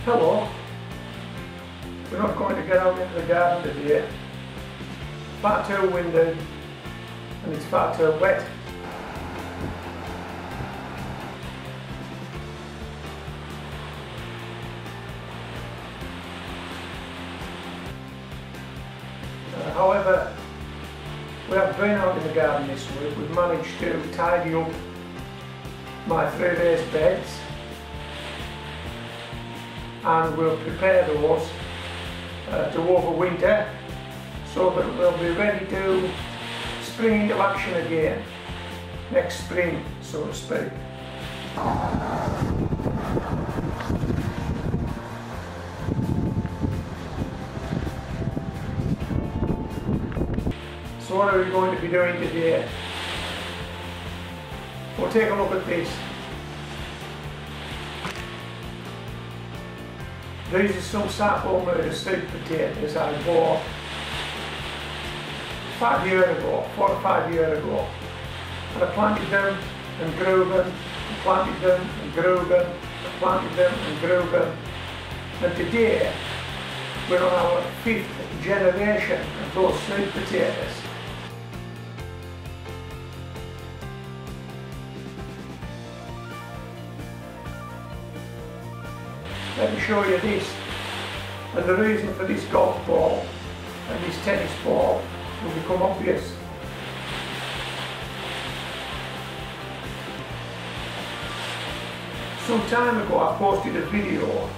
Hello, we're not going to get out into the garden today. Far too windy and it's far too wet. However, we have been out in the garden this week. We've managed to tidy up my 3 raised beds and we'll prepare those to overwinter so that they'll be ready to spring into action again next spring, so to speak. So what are we going to be doing today? We'll take a look at this. These are some Sapo Murder sweet potatoes I bought 4 or 5 years ago. And I planted them and grew them, and planted them and grew them, and planted them and grew them. And today we're on our 5th generation of those sweet potatoes. Let me show you this, and the reason for this golf ball and this tennis ball will become obvious. Some time ago I posted a video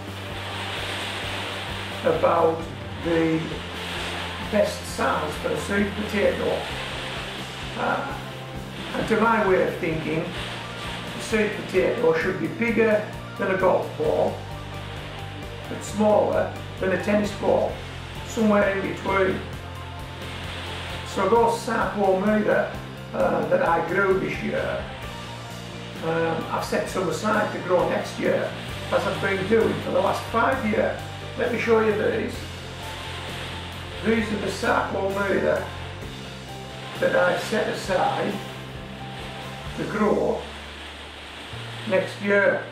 about the best size for a sweet potato, and to my way of thinking, a sweet potato should be bigger than a golf ball but smaller than a tennis ball, somewhere in between. So those Sapo Murder that I grew this year, I've set some aside to grow next year, as I've been doing for the last 5 years. Let me show you these. These are the Sapo Murder that I've set aside to grow next year.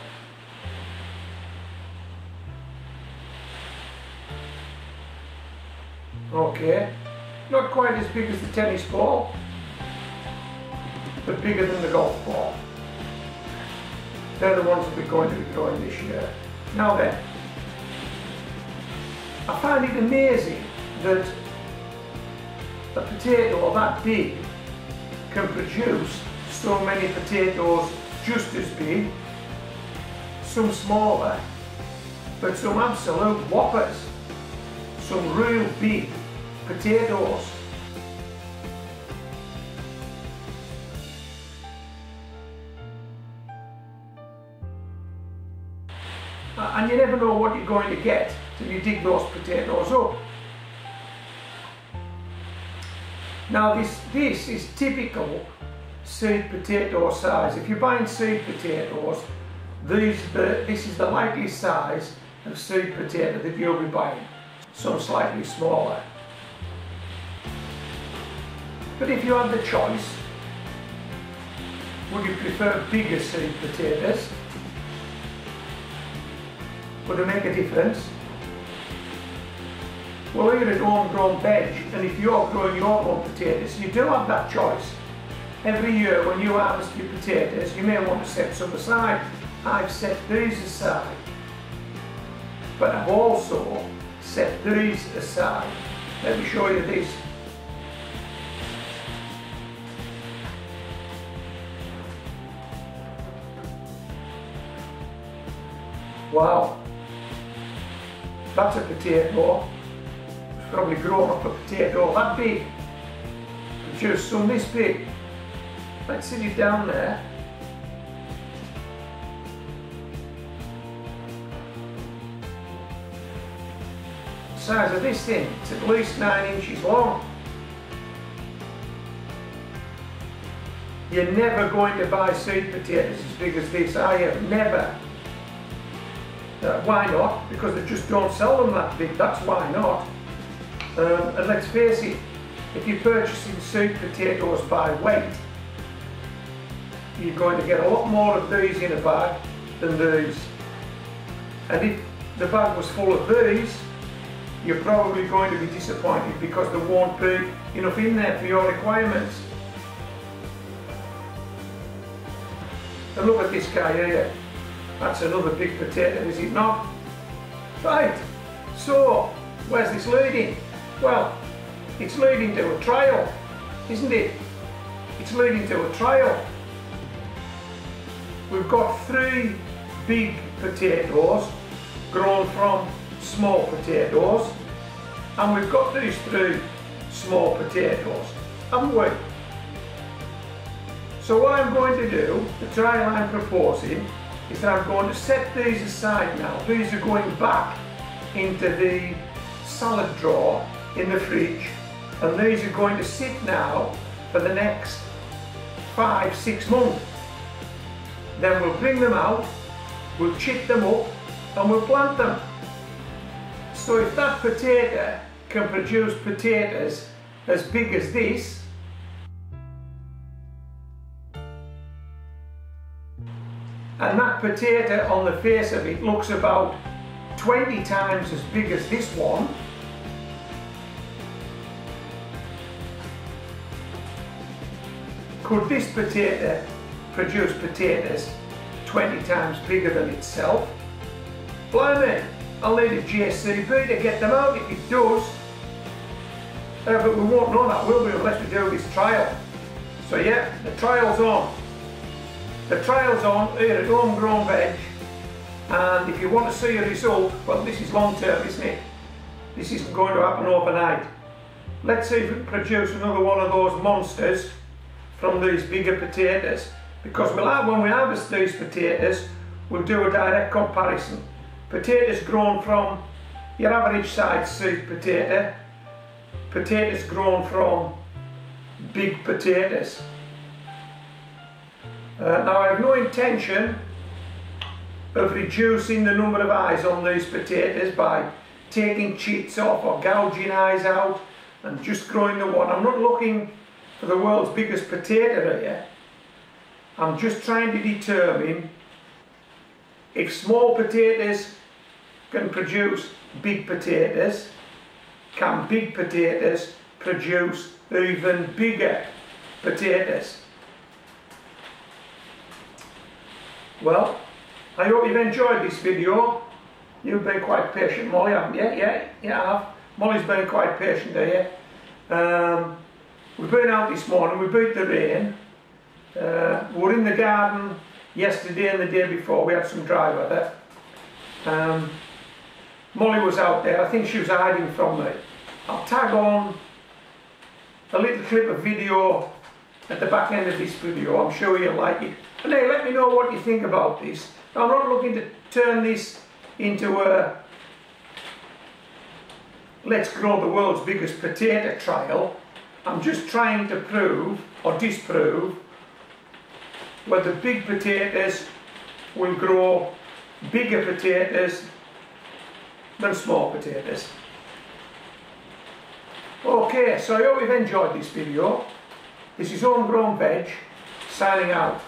Okay, not quite as big as the tennis ball, but bigger than the golf ball. They're the ones that we're going to be growing this year. Now then, I find it amazing that a potato that big can produce so many potatoes just as big, some smaller, but some absolute whoppers, some real big potatoes. And you never know what you're going to get till you dig those potatoes up. Now this is typical seed potato size. If you're buying seed potatoes, this is the likely size of seed potato that you'll be buying. Some slightly smaller. But if you had the choice, would you prefer bigger seed potatoes? Would it make a difference? Well, here at Homegrown Veg, and if you're growing your own potatoes, you do have that choice. Every year when you harvest your potatoes, you may want to set some aside. I've set these aside, but I've also set these aside. Let me show you this. Wow, that's a potato. It's probably grown up a potato that big. Just some this big. Let's sit it down there. The size of this thing, it's at least 9 inches long. You're never going to buy sweet potatoes as big as this, are you? Never. Why not? Because they just don't sell them that big, that's why not. And let's face it, if you're purchasing sweet potatoes by weight, you're going to get a lot more of these in a bag than these. And if the bag was full of these, you're probably going to be disappointed because there won't be enough in there for your requirements. And look at this guy here. That's another big potato, is it not? Right, so where's this leading? Well, it's leading to a trial, isn't it? It's leading to a trial. We've got 3 big potatoes grown from small potatoes, and we've got these 3 small potatoes, haven't we? So what I'm going to do, the trial I'm proposing, is that I'm going to set these aside now. These are going back into the salad drawer in the fridge, and these are going to sit now for the next 5-6 months. Then we'll bring them out, we'll chip them up, and we'll plant them. So if that potato can produce potatoes as big as this, and that potato on the face of it looks about 20 times as big as this one, could this potato produce potatoes 20 times bigger than itself? Blimey, I'll need a JCB to get them out if it does. But we won't know that, will we, unless we do this trial. So yeah, the trial's on. The trial's on here at Homegrown Veg, and if you want to see a result, well, this is long term, isn't it? This isn't going to happen overnight. Let's see if we can produce another one of those monsters from these bigger potatoes, because when we harvest these potatoes, we'll do a direct comparison. Potatoes grown from your average size seed potato, potatoes grown from big potatoes. Now I have no intention of reducing the number of eyes on these potatoes by taking chits off or gouging eyes out and just growing the one. I'm not looking for the world's biggest potato here. I'm just trying to determine if small potatoes can produce big potatoes, can big potatoes produce even bigger potatoes? Well, I hope you've enjoyed this video. You've been quite patient, Molly, haven't you? Yeah, you have. Molly's been quite patient here. We've been out this morning, we beat the rain. We were in the garden yesterday and the day before, we had some dry weather. Molly was out there, I think she was hiding from me. I'll tag on a little clip of video at the back end of this video, I'm sure you'll like it. And hey, let me know what you think about this. I'm not looking to turn this into a let's grow the world's biggest potato trial. I'm just trying to prove or disprove whether big potatoes will grow bigger potatoes than small potatoes. Okay, so I hope you've enjoyed this video. This is Homegrown Veg, signing out.